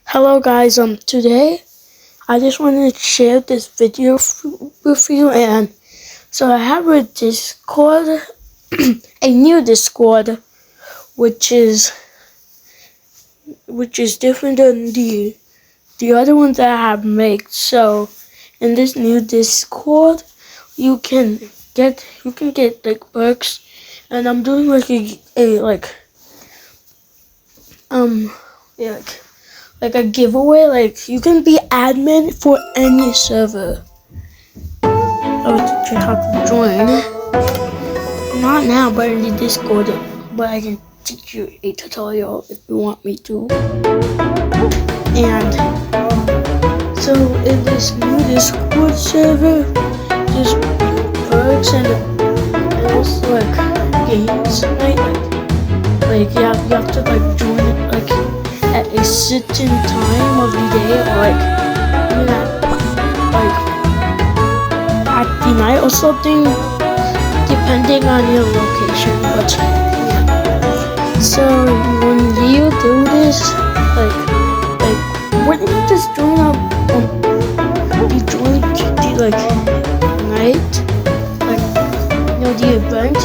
Hello guys, today I just wanted to share this video with you, and so I have a Discord, a new Discord, which is different than the other ones that I have made. So in this new Discord, you can get like perks, and I'm doing like like a giveaway. Like you can be admin for any server. I will teach you how to join. Not now, but in the Discord. But I can teach you a tutorial if you want me to. And so in this new Discord server, there's perks and also like games night. Like you have to like join it like at a certain time of the day, or like at the night or something, depending on your location. But yeah. So when you do this, when you just join up, you join the night, the event.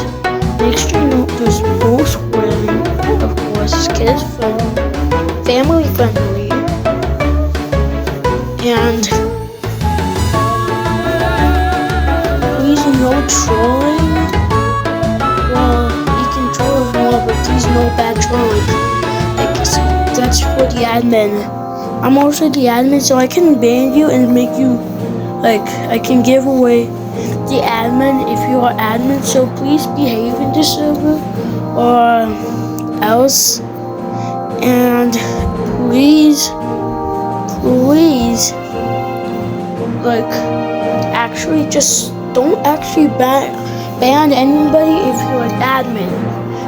Make sure you know there's no swearing, of course, it's kids friendly, family friendly, and please no trolling. Well, you can troll if you want, but please no bad trolling. That's for the admin. I'm also the admin, so I can ban you and make you I can give away the admin if you are admin. So please behave in this server or else, and please actually just don't actually ban anybody if you're an admin.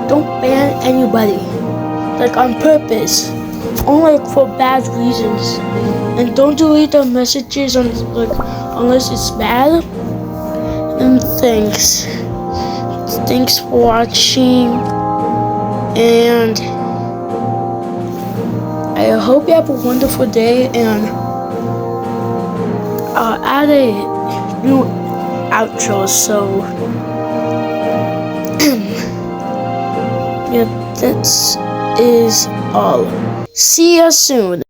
Don't ban anybody on purpose, only for bad reasons. And don't delete the messages unless it's bad. And thanks for watching, and I hope you have a wonderful day. And I'll add a new outro, so yeah, that is all. See you soon.